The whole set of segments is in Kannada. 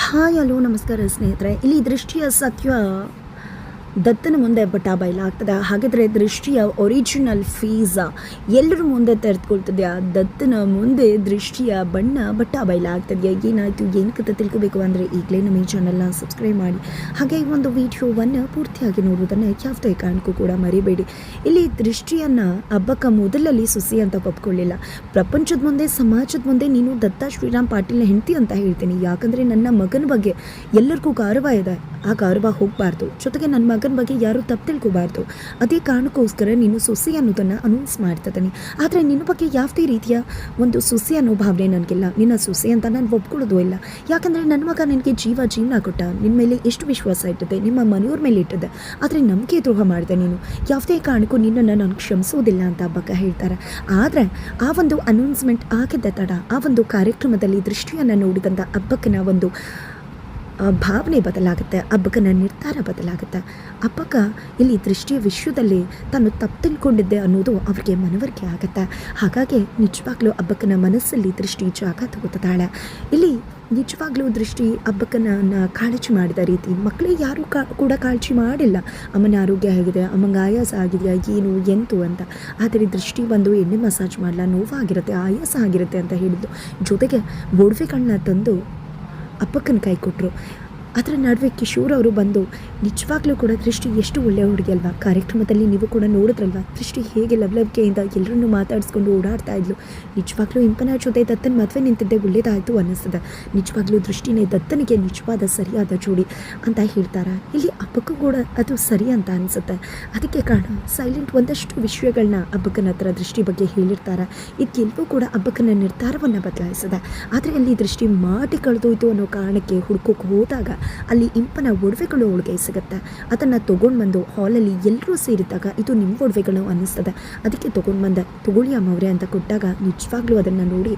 ಹಾಯ್ ಹಲೋ ನಮಸ್ಕಾರ ಸ್ನೇಹಿತರೆ. ಇಲ್ಲಿ ದೃಷ್ಟಿಯ ಸತ್ಯ ದತ್ತನ ಮುಂದೆ ಬಟ್ಟ ಬಯಲಾಗ್ತದೆ. ಹಾಗಿದ್ರೆ ದೃಷ್ಟಿಯ ಒರಿಜಿನಲ್ ಫೀಸ ಎಲ್ಲರ ಮುಂದೆ ತೆರೆದುಕೊಳ್ತದೆ. ದತ್ತನ ಮುಂದೆ ದೃಷ್ಟಿಯ ಬಣ್ಣ ಬಟ್ಟ ಬಯಲಾಗ್ತದೆ. ಏನಾಯಿತು ಏನಕ್ಕೆ ತಿಳ್ಕೋಬೇಕು ಅಂದರೆ ಈಗಲೇ ನಮ್ಮ ಈ ಚಾನಲ್ನ ಸಬ್ಸ್ಕ್ರೈಬ್ ಮಾಡಿ, ಹಾಗೆ ಈ ಒಂದು ವಿಡಿಯೋವನ್ನು ಪೂರ್ತಿಯಾಗಿ ನೋಡೋದನ್ನು ಯಾವುದೇ ಕಾರಣಕ್ಕೂ ಕೂಡ ಮರಿಬೇಡಿ. ಇಲ್ಲಿ ದೃಷ್ಟಿಯನ್ನು ಹಬ್ಬಕ್ಕೆ ಮೊದಲಲ್ಲಿ ಸುಸಿ ಅಂತ ಒಪ್ಕೊಳ್ಳಿಲ್ಲ. ಪ್ರಪಂಚದ ಮುಂದೆ, ಸಮಾಜದ ಮುಂದೆ ನೀನು ದತ್ತ ಶ್ರೀರಾಮ್ ಪಾಟೀಲ್ನ ಹೆಂಡತಿ ಅಂತ ಹೇಳ್ತೀನಿ. ಯಾಕಂದರೆ ನನ್ನ ಮಗನ ಬಗ್ಗೆ ಎಲ್ಲರಿಗೂ ಗೌರವ ಇದೆ, ಆ ಗೌರವ ಹೋಗಬಾರ್ದು. ಜೊತೆಗೆ ನನ್ನ ಮಗನ ಬಗ್ಗೆ ಯಾರು ತಪ್ಪು ತಿಳ್ಕೋಬಾರ್ದು. ಅದೇ ಕಾರಣಕ್ಕೋಸ್ಕರ ನೀನು ಸೊಸೆ ಅನ್ನೋದನ್ನು ಅನೌನ್ಸ್ ಮಾಡ್ತಿದ್ದೀನಿ. ಆದರೆ ನಿನ್ನ ಬಗ್ಗೆ ಯಾವುದೇ ರೀತಿಯ ಒಂದು ಸೊಸೆ ಅನ್ನೋ ಭಾವನೆ ನನಗಿಲ್ಲ. ನಿನ್ನ ಸೊಸೆ ಅಂತ ನಾನು ಒಪ್ಕೊಳ್ಳೋದು ಇಲ್ಲ. ಯಾಕಂದರೆ ನನ್ನ ಮಗ ನಿನಗೆ ಜೀವನ ಕೊಟ್ಟ, ನಿನ್ನ ಮೇಲೆ ಎಷ್ಟು ವಿಶ್ವಾಸ ಇಟ್ಟಿದೆ, ನಿಮ್ಮ ಮನೆಯವ್ರ ಮೇಲೆ ಇಟ್ಟಿದೆ. ಆದರೆ ನಂಬಿಕೆ ದ್ರೋಹ ಮಾಡಿದೆ ನೀನು. ಯಾವುದೇ ಕಾರಣಕ್ಕೂ ನಿನ್ನನ್ನು ನಾನು ಕ್ಷಮಿಸೋದಿಲ್ಲ ಅಂತ ಹಬ್ಬಕ್ಕೆ ಹೇಳ್ತಾರೆ. ಆದರೆ ಆ ಒಂದು ಅನೌನ್ಸ್ಮೆಂಟ್ ಆಗಿದ್ದ ತಡ ಆ ಒಂದು ಕಾರ್ಯಕ್ರಮದಲ್ಲಿ ದೃಷ್ಟಿಯನ್ನು ನೋಡಿದಂಥ ಹಬ್ಬಕ್ಕನ ಒಂದು ಭಾವನೆ ಬದಲಾಗುತ್ತೆ, ಹಬ್ಬಕ್ಕನ ನಿರ್ಧಾರ ಬದಲಾಗುತ್ತೆ. ಹಬ್ಬಕ್ಕ ಇಲ್ಲಿ ದೃಷ್ಟಿಯ ವಿಶ್ವದಲ್ಲಿ ತಾನು ತಪ್ಪು ತಿಳ್ಕೊಂಡಿದ್ದೆ ಅನ್ನೋದು ಅವರಿಗೆ ಮನವರಿಕೆ ಆಗುತ್ತೆ. ಹಾಗಾಗಿ ನಿಜವಾಗ್ಲೂ ಹಬ್ಬಕ್ಕನ ಮನಸ್ಸಲ್ಲಿ ದೃಷ್ಟಿ ಜಾಗ ತಗೋತಾಳೆ. ಇಲ್ಲಿ ನಿಜವಾಗ್ಲೂ ದೃಷ್ಟಿ ಹಬ್ಬಕ್ಕನ ಕಾಳಜಿ ಮಾಡಿದ ರೀತಿ ಮಕ್ಕಳಿಗೆ ಯಾರೂ ಕೂಡ ಕಾಳಜಿ ಮಾಡಿಲ್ಲ. ಅಮ್ಮನ ಆರೋಗ್ಯ ಹೇಗಿದೆ, ಅಮ್ಮಂಗೆ ಆಯಾಸ ಆಗಿದೆಯಾ, ಏನು ಎಂತು ಅಂತ. ಆದರೆ ದೃಷ್ಟಿ ಬಂದು ಎಣ್ಣೆ ಮಸಾಜ್ ಮಾಡಲ್ಲ, ನೋವಾಗಿರುತ್ತೆ, ಆಯಾಸ ಆಗಿರುತ್ತೆ ಅಂತ ಹೇಳಿದ್ದು. ಜೊತೆಗೆ ಒಡವೆಗಳನ್ನ ತಂದು ಅಪ್ಪಕ್ಕನ ಕೈ ಕೊಟ್ಟರು. ಅದರ ನಡುವೆ ಕಿಶೋರ್ ಅವರು ಬಂದು ನಿಜವಾಗ್ಲೂ ಕೂಡ ದೃಷ್ಟಿ ಎಷ್ಟು ಒಳ್ಳೆಯ ಹುಡುಗಿ ಅಲ್ವಾ. ಕಾರ್ಯಕ್ರಮದಲ್ಲಿ ನೀವು ಕೂಡ ನೋಡಿದ್ರಲ್ವ, ದೃಷ್ಟಿ ಹೇಗೆ ಲವಲವಿಕೆಯಿಂದ ಎಲ್ಲರನ್ನೂ ಮಾತಾಡಿಸ್ಕೊಂಡು ಓಡಾಡ್ತಾ ಇದ್ಲು. ನಿಜವಾಗ್ಲೂ ಇಂಪನ ಜೊತೆ ದತ್ತನ ಮದುವೆ ನಿಂತಿದ್ದೆ ಒಳ್ಳೇದಾಯಿತು ಅನ್ನಿಸ್ತದೆ. ನಿಜವಾಗ್ಲೂ ದೃಷ್ಟಿನೇ ದತ್ತನಿಗೆ ನಿಜವಾದ ಸರಿಯಾದ ಜೋಡಿ ಅಂತ ಹೇಳ್ತಾರೆ. ಇಲ್ಲಿ ಹಬ್ಬಕ್ಕೂ ಕೂಡ ಅದು ಸರಿ ಅಂತ ಅನಿಸುತ್ತೆ. ಅದಕ್ಕೆ ಕಾರಣ ಸೈಲೆಂಟ್ ಒಂದಷ್ಟು ವಿಷಯಗಳನ್ನ ಹಬ್ಬಕ್ಕನ ಹತ್ರ ದೃಷ್ಟಿ ಬಗ್ಗೆ ಹೇಳಿರ್ತಾರೆ. ಇದೆಲ್ಲವೂ ಕೂಡ ಹಬ್ಬಕ್ಕನ ನಿರ್ಧಾರವನ್ನು ಬದಲಾಯಿಸಿದೆ. ಆದರೆ ಅಲ್ಲಿ ದೃಷ್ಟಿ ಮಾಟಿ ಕಳೆದೋಯ್ತು ಅನ್ನೋ ಕಾರಣಕ್ಕೆ ಹುಡ್ಕೋಕೆ ಹೋದಾಗ ಅಲ್ಲಿ ಇಂಪನ ಒಡವೆಗಳು ಅವಳಿಗೆ ಸಿಗುತ್ತೆ. ಅದನ್ನು ತೊಗೊಂಡು ಬಂದು ಹಾಲಲ್ಲಿ ಎಲ್ಲರೂ ಸೇರಿದಾಗ ಇದು ನಿಮ್ಮ ಒಡವೆಗಳು ಅನ್ನಿಸ್ತದೆ, ಅದಕ್ಕೆ ತೊಗೊಂಡು ಬಂದೆ, ತೊಗೊಳ್ಳಿ ಅಮ್ಮವ್ರೆ ಅಂತ ಕೊಟ್ಟಾಗ ನಿಜವಾಗ್ಲೂ ಅದನ್ನು ನೋಡಿ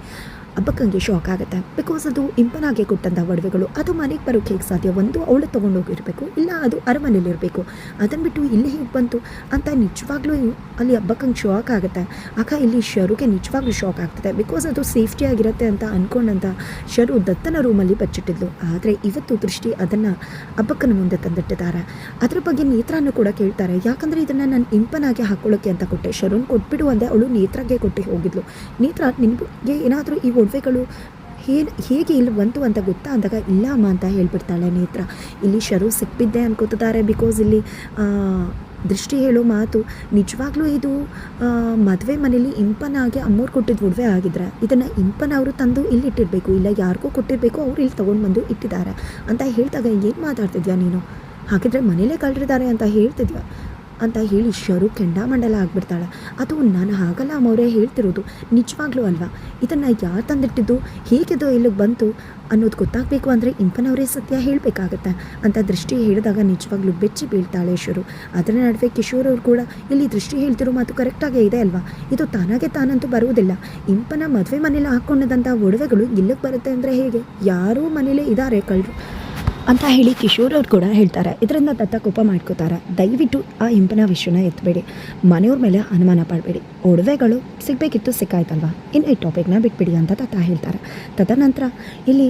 ಹಬ್ಬಕ್ಕಂಗೆ ಶಾಕ್ ಆಗುತ್ತೆ. ಬಿಕಾಸ್ ಅದು ಇಂಪನಾಗೆ ಕೊಟ್ಟಂಥ ಒಡವೆಗಳು, ಅದು ಮನೆಗೆ ಬರೋಕ್ಕೆ ಹೇಗೆ ಸಾಧ್ಯ? ಒಂದು ಅವಳು ತೊಗೊಂಡೋಗಿರಬೇಕು, ಇಲ್ಲ ಅದು ಅರಮನೆಯಲ್ಲಿರಬೇಕು. ಅದನ್ನು ಬಿಟ್ಟು ಇಲ್ಲಿ ಹೇಗೆ ಬಂತು ಅಂತ ನಿಜವಾಗ್ಲೂ ಅಲ್ಲಿ ಹಬ್ಬಕ್ಕಂಗೆ ಶಾಕ್ ಆಗುತ್ತೆ. ಆಗ ಇಲ್ಲಿ ಶರುಗೆ ನಿಜವಾಗ್ಲೂ ಶಾಕ್ ಆಗ್ತದೆ. ಬಿಕಾಸ್ ಅದು ಸೇಫ್ಟಿ ಆಗಿರುತ್ತೆ ಅಂತ ಅಂದ್ಕೊಂಡಂಥ ಶರು ದತ್ತನ ರೂಮಲ್ಲಿ ಬಚ್ಚಿಟ್ಟಿದ್ಲು. ಆದರೆ ಇವತ್ತು ದೃಷ್ಟಿ ಅದನ್ನು ಹಬ್ಬಕ್ಕನ ಮುಂದೆ ತಂದಿಟ್ಟಿದ್ದಾರೆ. ಅದರ ಬಗ್ಗೆ ನೇತ್ರನೂ ಕೂಡ ಕೇಳ್ತಾರೆ. ಯಾಕಂದರೆ ಇದನ್ನು ನಾನು ಇಂಪನಾಗೆ ಹಾಕ್ಕೊಳ್ಳೋಕ್ಕೆ ಅಂತ ಕೊಟ್ಟೆ, ಶರುನ್ ಕೊಟ್ಬಿಡು ಅಂದೆ. ಅವಳು ನೇತ್ರಾಗೆ ಕೊಟ್ಟು ಹೋಗಿದ್ಲು. ನೇತ್ರ ನಿನಗೆ ಏನಾದರೂ ಈ ಒಡವೆಗಳು ಹೇಗೆ ಇಲ್ಲಿ ಬಂತು ಅಂತ ಗೊತ್ತಾ ಅಂದಾಗ ಇಲ್ಲ ಅಮ್ಮ ಅಂತ ಹೇಳ್ಬಿಡ್ತಾಳೆ ನೇತ್ರ. ಇಲ್ಲಿ ಶರು ಸಿಕ್ಬಿದ್ದೆ ಅನ್ಕೋತಿದ್ದಾರೆ. ಬಿಕಾಸ್ ಇಲ್ಲಿ ದೃಷ್ಟಿ ಹೇಳೋ ಮಾತು ನಿಜವಾಗ್ಲೂ ಇದು ಮದುವೆ ಮನೇಲಿ ಇಂಪನಾಗೆ ಅಮ್ಮವ್ರು ಕೊಟ್ಟಿದ್ದು ಒಡವೆ ಆಗಿದ್ರೆ ಇದನ್ನು ಇಂಪನ ಅವರು ತಂದು ಇಲ್ಲಿ ಇಟ್ಟಿರಬೇಕು, ಇಲ್ಲ ಯಾರಿಗೂ ಕೊಟ್ಟಿರಬೇಕು, ಅವ್ರು ಇಲ್ಲಿ ತೊಗೊಂಡು ಬಂದು ಇಟ್ಟಿದ್ದಾರೆ ಅಂತ ಹೇಳಿದಾಗ ಏನು ಮಾತಾಡ್ತಿದ್ಯಾ ನೀನು? ಹಾಗಿದ್ರೆ ಮನೇಲೇ ಕಳ್ರಿದ್ದಾರೆ ಅಂತ ಹೇಳ್ತಿದ್ಯಾ ಅಂತ ಹೇಳಿ ಶರು ಕೆಂಡಾಮಂಡಲ ಆಗಿಬಿಡ್ತಾಳೆ. ಅದು ನಾನು ಹಾಗಲ್ಲ ಅಮ್ಮವರೇ ಹೇಳ್ತಿರೋದು, ನಿಜವಾಗ್ಲೂ ಅಲ್ವಾ, ಇದನ್ನು ಯಾರು ತಂದಿಟ್ಟಿದ್ದು, ಹೇಗಿದು ಇಲ್ಲಿಗೆ ಬಂತು ಅನ್ನೋದು ಗೊತ್ತಾಗಬೇಕು ಅಂದರೆ ಇಂಪನವರೇ ಸತ್ಯ ಹೇಳಬೇಕಾಗತ್ತೆ ಅಂತ ದೃಷ್ಟಿ ಹೇಳಿದಾಗ ನಿಜವಾಗ್ಲೂ ಬೆಚ್ಚಿ ಬೀಳ್ತಾಳೆ ಶರು. ಅದರ ನಡುವೆ ಕಿಶೋರ್ ಅವರು ಕೂಡ ಇಲ್ಲಿ ದೃಷ್ಟಿ ಹೇಳ್ತಿರೋ ಮಾತು ಕರೆಕ್ಟಾಗೇ ಇದೆ ಅಲ್ವಾ, ಇದು ತಾನಾಗೆ ತಾನಂತೂ ಬರುವುದಿಲ್ಲ. ಇಂಪನ ಮದುವೆ ಮನೇಲಿ ಹಾಕ್ಕೊಂಡಿದ್ದಂಥ ಒಡವೆಗಳು ಇಲ್ಲಿಗೆ ಬರುತ್ತೆ ಅಂದರೆ ಹೇಗೆ? ಯಾರೂ ಮನೇಲೇ ಇದ್ದಾರೆ ಕಳ್ಳರು ಅಂತ ಹೇಳಿ ಕಿಶೋರ್ ಅವ್ರು ಕೂಡ ಹೇಳ್ತಾರೆ. ಇದರಿಂದ ದತ್ತ ಕೋಪ ಮಾಡ್ಕೋತಾರೆ. ದಯವಿಟ್ಟು ಆ ಇಂಪನ ವಿಷಯನ ಎತ್ತಬೇಡಿ, ಮನೆಯವ್ರ ಮೇಲೆ ಅನುಮಾನ ಪಡಬೇಡಿ, ಒಡವೆಗಳು ಸಿಗಬೇಕಿತ್ತು ಸಿಕ್ಕಾಯ್ತಲ್ವ, ಇನ್ನು ಈ ಟಾಪಿಕ್ನ ಬಿಟ್ಬಿಡಿ ಅಂತ ದತ್ತ ಹೇಳ್ತಾರೆ. ತದನಂತರ ಇಲ್ಲಿ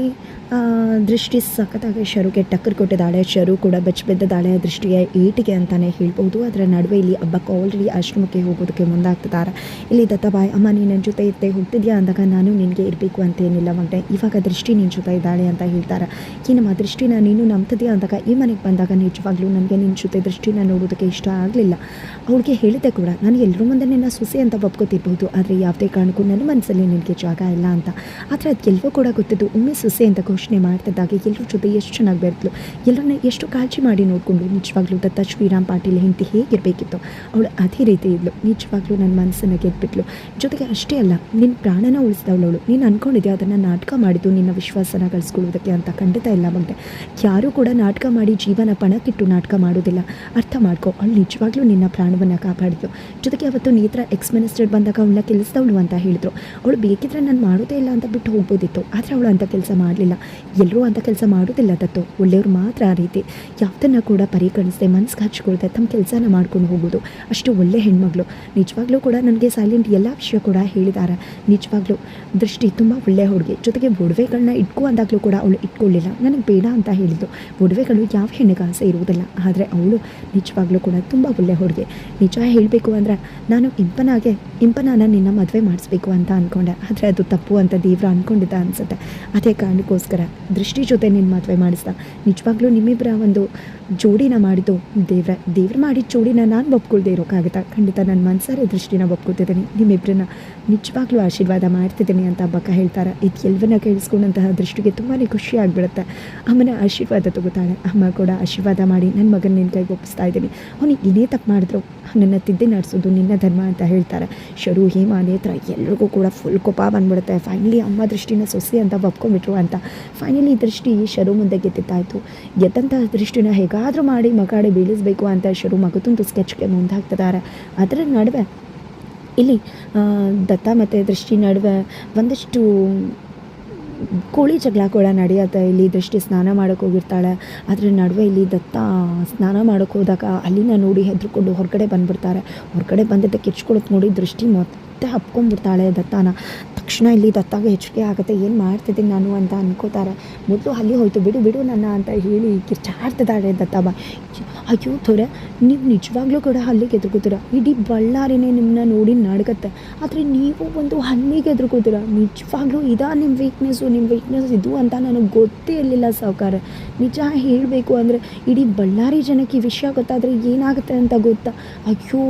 ದೃಷ್ಟಿ ಸಖತ್ತಾಗಿ ಶರುಗೆ ಟಕ್ಕರ್ ಕೊಟ್ಟಿದ್ದಾಳೆ. ಶರು ಕೂಡ ಬೆಚ್ಚಿಬಿದ್ದಿದ್ದಾಳೆ ದೃಷ್ಟಿಗೆ ಏಟಿಗೆ ಅಂತಲೇ ಹೇಳ್ಬೋದು. ಅದರ ನಡುವೆ ಇಲ್ಲಿ ಹಬ್ಬಕ್ಕೆ ಆಲ್ರೆಡಿ ಆಶ್ರಮಕ್ಕೆ ಹೋಗೋದಕ್ಕೆ ಮುಂದಾಗ್ತಿದ್ದಾರೆ. ಇಲ್ಲಿ ದತ್ತಬಾಯ್ ಅಮ್ಮ ನೀನು ನನ್ನ ಜೊತೆ ಇರ್ತೆ ಹೋಗ್ತಿದ್ಯಾ ಅಂದಾಗ ನಾನು ನಿನಗೆ ಇರಬೇಕು ಅಂತೇನಿಲ್ಲ ಮಗನೆ, ಇವಾಗ ದೃಷ್ಟಿ ನಿನ್ನ ಜೊತೆ ಇದ್ದಾಳೆ ಅಂತ ಹೇಳ್ತಾರೆ. ನಮ್ಮ ದೃಷ್ಟಿನ ನೀನು ನಂಬ್ತಿದ್ಯಾ ಅಂದಾಗ ಈ ಮನೆಗೆ ಬಂದಾಗ ನಿಜವಾಗ್ಲೂ ನನಗೆ ನಿನ್ನ ಜೊತೆ ದೃಷ್ಟಿನ ನೋಡೋದಕ್ಕೆ ಇಷ್ಟ ಆಗಲಿಲ್ಲ. ಅವಳಿಗೆ ಹೇಳಿದೆ ಕೂಡ, ನಾನು ಎಲ್ಲರೂ ಮುಂದೆ ನಿನ್ನ ಸೊಸೆ ಅಂತ ಒಪ್ಕೋತಿರ್ಬೋದು, ಆದರೆ ಯಾವುದೇ ಕಾರಣಕ್ಕೂ ನನ್ನ ಮನಸ್ಸಲ್ಲಿ ನಿನಗೆ ಜಾಗ ಇಲ್ಲ ಅಂತ. ಆದರೆ ಅದೆಲ್ಲವೂ ಕೂಡ ಗೊತ್ತಿದ್ದು ಒಮ್ಮೆ ಸೊಸೆ ಅಂತ ಘೋಷಣೆ ಮಾಡ್ತಿದ್ದಾಗ ಎಲ್ಲರ ಜೊತೆ ಎಷ್ಟು ಚೆನ್ನಾಗಿ ಬೆರೆತಲು, ಎಲ್ಲರನ್ನ ಎಷ್ಟು ಕಾಳಜಿ ಮಾಡಿ ನೋಡಿಕೊಂಡು. ನಿಜವಾಗ್ಲೂ ದತ್ತ ಶ್ರೀರಾಮ್ ಪಾಟೀಲ್ ಹೆಂಡತಿ ಹೇಗಿರಬೇಕಿತ್ತು ಅವಳು ಅದೇ ರೀತಿ ಇದ್ಲು. ನಿಜವಾಗ್ಲೂ ನನ್ನ ಮನಸ್ಸನ್ನು ಗೆದ್ಬಿಟ್ಲು. ಜೊತೆಗೆ ಅಷ್ಟೇ ಅಲ್ಲ, ನಿನ್ನ ಪ್ರಾಣನ ಉಳಿಸಿದವಳು. ನೀನು ಅಂದ್ಕೊಂಡಿದ್ದೆ ಅದನ್ನು ನಾಟಕ ಮಾಡಿದ್ದು ನಿನ್ನ ವಿಶ್ವಾಸನ ಗಳಿಸ್ಕೊಳ್ಳೋದಕ್ಕೆ ಅಂತ. ಖಂಡಿತ ಇಲ್ಲ ಮಗನೆ, ಯಾರೂ ಕೂಡ ನಾಟಕ ಮಾಡಿ ಜೀವನ ಪಣಕ್ಕಿಟ್ಟು ನಾಟಕ ಮಾಡೋದಿಲ್ಲ, ಅರ್ಥ ಮಾಡ್ಕೊ. ಅವಳು ನಿಜವಾಗ್ಲೂ ನಿನ್ನ ಪ್ರಾಣವನ್ನು ಕಾಪಾಡಿದ್ಲು. ಜೊತೆಗೆ ಅವತ್ತು ನೇತ್ರ ಎಕ್ಸ್ ಮಿನಿಸ್ಟರ್ ಬಂದಾಗ ಅವಳನ್ನ ಕೆಲಸದವಳು ಅಂತ ಹೇಳಿದ್ರು. ಅವಳು ಬೇಕಿದ್ರೆ ನಾನು ಮಾಡೋದೇ ಇಲ್ಲ ಅಂತ ಬಿಟ್ಟು ಹೋಗ್ಬೋದಿತ್ತು, ಆದರೆ ಅವಳು ಅಂಥ ಕೆಲಸ ಮಾಡಲಿಲ್ಲ. ಎಲ್ಲರೂ ಅಂಥ ಕೆಲಸ ಮಾಡೋದಿಲ್ಲ ದತ್ತು, ಒಳ್ಳೆಯವ್ರು ಮಾತ್ರ ಆ ರೀತಿ ಯಾವುದನ್ನು ಕೂಡ ಪರಿಗಣಿಸದೆ ಮನಸ್ಸಿಗೆ ಹಚ್ಕೊಳ್ದೆ ತಮ್ಮ ಕೆಲಸನ ಮಾಡ್ಕೊಂಡು ಹೋಗೋದು. ಅಷ್ಟು ಒಳ್ಳೆ ಹೆಣ್ಮಗಳು. ನಿಜವಾಗ್ಲೂ ಕೂಡ ನನಗೆ ಸೈಲೆಂಟ್ ಎಲ್ಲ ವಿಷಯ ಕೂಡ ಹೇಳಿದ್ದಾರೆ. ನಿಜವಾಗ್ಲೂ ದೃಷ್ಟಿ ತುಂಬ ಒಳ್ಳೆಯ ಹುಡುಗಿ. ಜೊತೆಗೆ ಒಡವೆಗಳನ್ನ ಇಟ್ಕೊ ಅಂದಾಗಲೂ ಕೂಡ ಅವಳು ಇಟ್ಕೊಳ್ಳಿಲ್ಲ, ನನಗೆ ಬೇಡ ಅಂತ ಹೇಳಿದ್ದು. ಒಡವೆಗಳು ಯಾವ ಹೆಣ್ಣಿಗೆ ಆಸೆ ಇರುವುದಿಲ್ಲ, ಆದರೆ ಅವಳು ನಿಜವಾಗ್ಲೂ ಕೂಡ ತುಂಬ ಒಳ್ಳೆಯ ಹುಡುಗಿ. ನಿಜ ಹೇಳಬೇಕು ಅಂದರೆ ನಾನು ಇಂಪನಾನ ನಿನ್ನ ಮದುವೆ ಮಾಡಿಸ್ಬೇಕು ಅಂತ ಅಂದ್ಕೊಂಡೆ, ಆದರೆ ಅದು ತಪ್ಪು ಅಂತ ದೇವ್ರು ಅಂದ್ಕೊಂಡಿದ್ದ ಅನಿಸುತ್ತೆ. ಅದೇ ಕಾರಣಕ್ಕೋಸ್ಕರ ದೃಷ್ಟಿ ಜೊತೆ ನಿನ್ನ ಮದುವೆ ಮಾಡಿಸ್ದ. ನಿಜವಾಗ್ಲೂ ನಿಮ್ಮಿಬ್ಬರ ಒಂದು ಜೋಡಿನ ಮಾಡಿದ್ದು ದೇವ್ರು ಮಾಡಿದ ಜೋಡಿನ ನಾನು ಒಪ್ಕೊಳ್ದೇ ಇರೋಕ್ಕಾಗುತ್ತಾ? ಖಂಡಿತ ನನ್ನ ಮನಸಾರೆ ದೃಷ್ಟಿನ ಒಪ್ಕೊಳ್ತಿದ್ದೀನಿ, ನಿಮ್ಮಿಬ್ಬರನ್ನ ನಿಜವಾಗ್ಲೂ ಆಶೀರ್ವಾದ ಮಾಡ್ತಿದ್ದೀನಿ ಅಂತ ಅಬ್ಬಕ್ಕ ಹೇಳ್ತಾರೆ. ಇದು ಎಲ್ಲವನ್ನ ಕೇಳಿಸ್ಕೊಂಡಂತಹ ದೃಷ್ಟಿಗೆ ತುಂಬಾ ಖುಷಿ ಆಗಿಬಿಡುತ್ತೆ. ಅಮ್ಮನ ಆಶೀರ್ವಾದ ತಗೋತಾಳೆ. ಅಮ್ಮ ಕೂಡ ಆಶೀರ್ವಾದ ಮಾಡಿ ನನ್ನ ಮಗನ ನಿನ್ನ ಕೈಗೆ ಒಪ್ಪಿಸ್ತಾ ಇದ್ದೀನಿ, ಅವನಿಗೆ ಏನೇ ತಪ್ಪು ಮಾಡಿದ್ರು ನನ್ನ ತಿದ್ದಿ ನಡೆಸೋದು ನಿನ್ನ ಧರ್ಮ ಅಂತ ಹೇಳ್ತಾರೆ. ಶರು, ಹೇಮ, ನೇತ್ರ ಎಲ್ರಿಗೂ ಕೂಡ ಫುಲ್ ಕೋಪ ಬಂದ್ಬಿಡುತ್ತೆ. ಫೈನಲಿ ಅಮ್ಮ ದೃಷ್ಟಿನ ಸೊಸೆ ಅಂತ ಒಪ್ಕೊಂಡ್ಬಿಟ್ರು ಅಂತ. ಫೈನಲಿ ದೃಷ್ಟಿ ಶರು ಮುಂದೆ ಗೆದ್ದಿದ್ದಾಯಿತು. ಗೆದ್ದಂತಹ ದೃಷ್ಟಿನ ಹೇಗಾದರೂ ಮಾಡಿ ಮಗಾಡೆ ಬೀಳಿಸಬೇಕು ಅಂತ ಶರು ಮಗದೊಂದು ಸ್ಕೆಚ್ಗೆ ಮುಂದಾಗ್ತಿದ್ದಾರೆ. ಅದರ ನಡುವೆ ಇಲ್ಲಿ ದತ್ತ ಮತ್ತು ದೃಷ್ಟಿ ನಡುವೆ ಒಂದಷ್ಟು ಕೋಳಿ ಜಗಳ ಕೂಡ ನಡೆಯುತ್ತೆ. ಇಲ್ಲಿ ದೃಷ್ಟಿ ಸ್ನಾನ ಮಾಡೋಕ್ಕೆ ಹೋಗಿರ್ತಾಳೆ. ಅದರ ನಡುವೆ ಇಲ್ಲಿ ದತ್ತ ಸ್ನಾನ ಮಾಡೋಕ್ಕೆ ಹೋದಾಗ ಅಲ್ಲಿನ ನೋಡಿ ಹೆದರ್ಕೊಂಡು ಹೊರಗಡೆ ಬಂದುಬಿಡ್ತಾರೆ. ಹೊರಗಡೆ ಬಂದಿದ್ದ ಕಿಚ್ಕೊಳ್ಳೋದು ನೋಡಿ ದೃಷ್ಟಿ ಮತ್ತೆ ಹಪ್ಕೊಂಡ್ಬಿಡ್ತಾಳೆ ದತ್ತನ. ತಕ್ಷಣ ಇಲ್ಲಿ ದತ್ತಾಗೆ ಹೆಚ್ಚಿಗೆ ಆಗುತ್ತೆ, ಏನು ಮಾಡ್ತಿದ್ದೀನಿ ನಾನು ಅಂತ ಅನ್ಕೋತಾರೆ. ಮೊದಲು ಅಲ್ಲಿ ಹೋಯ್ತು, ಬಿಡು ನನ್ನ ಅಂತ ಹೇಳಿ ಕಿರ್ಚಾಡ್ತಿದ್ದಾಳೆ ದತ್ತಮ್ಮ. ಅಯ್ಯೋ ಥೋರೆ, ನೀವು ನಿಜವಾಗ್ಲೂ ಕೂಡ ಹಲ್ಲಿಗೆ ಎದುರ್ಕೋತೀರ, ಇಡೀ ಬಳ್ಳಾರಿನೇ ನಿಮ್ಮನ್ನ ನೋಡಿ ನಡ್ಗತ್ತೆ, ಆದರೆ ನೀವು ಒಂದು ಹಲ್ಲಿಗೆ ಎದುರ್ಕೋತೀರ. ನಿಜವಾಗ್ಲೂ ಇದಾ ನಿಮ್ಮ ವೀಕ್ನೆಸ್ ಇದು ಅಂತ ನನಗೆ ಗೊತ್ತೇ ಇರಲಿಲ್ಲ ಸಾವುಕಾರ. ನಿಜ ಹೇಳಬೇಕು ಅಂದರೆ ಇಡೀ ಬಳ್ಳಾರಿ ಜನಕ್ಕೆ ಈ ವಿಷಯ ಗೊತ್ತಾದರೆ ಏನಾಗುತ್ತೆ ಅಂತ ಗೊತ್ತಾ? ಅಯ್ಯೋ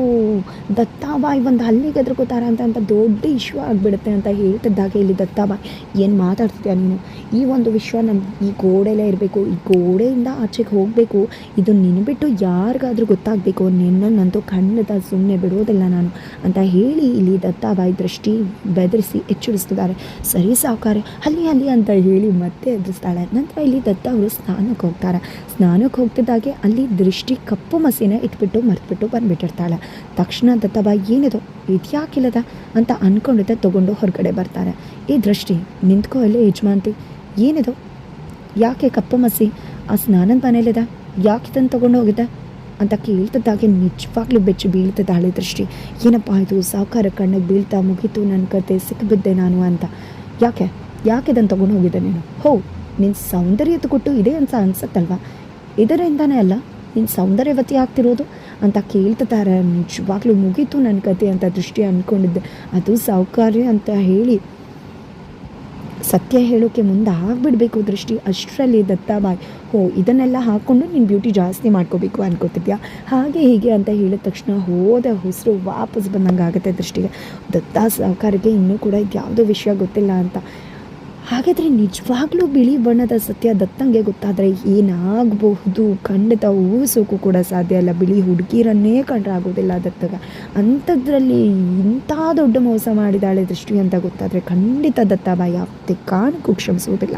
ದತ್ತಾಬಾಯಿ ಒಂದು ಹಲ್ಲಿಗೆ ಎದುರ್ಕೋತಾರ ಅಂತ ದೊಡ್ಡ ಇಶ್ಯೂ ಆಗಿಬಿಡುತ್ತೆ ಅಂತ ಹೇಳ್ತಿದ್ದಾಗೆ ಇಲ್ಲಿ ದತ್ತಾಬಾಯಿ, ಏನು ಮಾತಾಡ್ತಿದ್ಯಾ ನೀನು? ಈ ಒಂದು ವಿಷಯ ನಮ್ಮ ಈ ಗೋಡೆಯಲ್ಲೇ ಇರಬೇಕು, ಈ ಗೋಡೆಯಿಂದ ಆಚೆಗೆ ಹೋಗಬೇಕು, ಇದು ನಿನ್ನ ಬಿಟ್ಟು ಯಾರಿಗಾದ್ರೂ ಗೊತ್ತಾಗಬೇಕು, ನಿನ್ನನ್ನಂತೂ ಖಂಡಿತ ಸುಮ್ಮನೆ ಬಿಡೋದಿಲ್ಲ ನಾನು ಅಂತ ಹೇಳಿ ಇಲ್ಲಿ ದತ್ತಾಬಾಯಿ ದೃಷ್ಟಿ ಬೆದರಿಸಿ ಎಚ್ಚರಿಸ್ತಿದ್ದಾರೆ. ಸರಿ ಸಾವುಕಾರ, ಅಲ್ಲಿ ಅಂತ ಹೇಳಿ ಮತ್ತೆ ಎದುರಿಸ್ತಾಳೆ. ನಂತರ ಇಲ್ಲಿ ದತ್ತ ಅವರು ಸ್ನಾನಕ್ಕೆ ಹೋಗ್ತಾರೆ. ಸ್ನಾನಕ್ಕೆ ಹೋಗ್ತಿದ್ದಾಗೆ ಅಲ್ಲಿ ದೃಷ್ಟಿ ಕಪ್ಪು ಮಸಿನ ಇಟ್ಬಿಟ್ಟು ಮರೆತುಬಿಟ್ಟು ಬಂದುಬಿಟ್ಟಿರ್ತಾಳೆ. ತಕ್ಷಣ ದತ್ತಾಬಾಯಿ ಏನಿದು ಇದ್ಯಾಕಿಲ್ಲದ ಅಂತ ಅಂದ್ಕೊಂಡಿದ್ದೆ ತೊಗೊಂಡು ಹೊರಗಡೆ ಬರ್ತಾರೆ. ಈ ದೃಷ್ಟಿ ನಿಂತ್ಕೋ ಅಲ್ಲೇ ಯಜಮಾನ್ತಿ, ಏನಿದು ಯಾಕೆ ಕಪ್ಪು ಮಸಿ ಆ ಸ್ನಾನದ ಮನೇಲಿದೆ, ಯಾಕೆ ಇದನ್ನು ತೊಗೊಂಡು ಹೋಗಿದ್ದೆ ಅಂತ ಕೇಳ್ತಿದ್ದಾಗೆ ನಿಜವಾಗ್ಲೂ ಬೆಚ್ಚಿ ಬೀಳ್ತಿದ್ದಾಳೆ ದೃಷ್ಟಿ. ಏನಪ್ಪ ಇದು ಸಾವುಕಾರ ಕಣ್ಣಿಗೆ ಬೀಳ್ತಾ ಮುಗೀತು ನನ್ನ ಕತೆ, ಸಿಕ್ಕಿಬಿದ್ದೆ ನಾನು ಅಂತ. ಯಾಕೆ ಇದನ್ನು ತೊಗೊಂಡು ಹೋಗಿದ್ದೆ ನೀನು? ನಿನ್ನ ಸೌಂದರ್ಯದ ಕೊಟ್ಟು ಇದೆ ಅಂತ ಅನ್ಸತ್ತಲ್ವ, ಇದರಿಂದನೇ ಅಲ್ಲ ನಿನ್ನ ಸೌಂದರ್ಯವತಿ ಆಗ್ತಿರೋದು ಅಂತ ಕೇಳ್ತಿದ್ದಾರೆ. ನಿಜವಾಗ್ಲೂ ಮುಗೀತು ನನ್ನ ಕತೆ ಅಂತ ದೃಷ್ಟಿ ಅಂದ್ಕೊಂಡಿದ್ದೆ. ಅದು ಸಾವುಕಾರ್ಯ ಅಂತ ಹೇಳಿ ಸತ್ಯ ಹೇಳೋಕ್ಕೆ ಮುಂದೆ ಆಗಿಬಿಡ್ಬೇಕು ದೃಷ್ಟಿ. ಅಷ್ಟರಲ್ಲಿ ದತ್ತಾಬಾಯಿ, ಇದನ್ನೆಲ್ಲ ಹಾಕ್ಕೊಂಡು ನೀನು ಬ್ಯೂಟಿ ಜಾಸ್ತಿ ಮಾಡ್ಕೋಬೇಕು ಅನ್ಕೋತಿದ್ಯಾ, ಹಾಗೆ ಹೀಗೆ ಅಂತ ಹೇಳಿದ ತಕ್ಷಣ ಹೋದ ಹೊಸರು ವಾಪಸ್ ಬಂದಂಗೆ ಆಗುತ್ತೆ ದೃಷ್ಟಿಗೆ. ದತ್ತ ಸಾವುಕಾರಿಗೆ ಇನ್ನೂ ಕೂಡ ಯಾವುದೋ ವಿಷಯ ಗೊತ್ತಿಲ್ಲ ಅಂತ. ಹಾಗಾದರೆ ನಿಜವಾಗ್ಲೂ ಬಿಳಿ ಬಣ್ಣದ ಸತ್ಯ ದತ್ತಂಗೆ ಗೊತ್ತಾದರೆ ಏನಾಗಬಹುದು? ಖಂಡಿತ ಊಹಿಸೋಕ್ಕೂ ಕೂಡ ಸಾಧ್ಯ ಇಲ್ಲ. ಬಿಳಿ ಹುಡುಗಿರನ್ನೇ ಕಂಡ್ರೆ ಆಗೋದಿಲ್ಲ ದತ್ತಗ. ಅಂಥದ್ರಲ್ಲಿ ಇಂಥ ದೊಡ್ಡ ಮೋಸ ಮಾಡಿದಾಳೆ ದೃಷ್ಟಿ ಅಂತ ಗೊತ್ತಾದರೆ ಖಂಡಿತ ದತ್ತಾಬಾಯಿ ಯಾವುದೇ ಕಾರಣಕ್ಕೂ ಕ್ಷಮಿಸುವುದಿಲ್ಲ.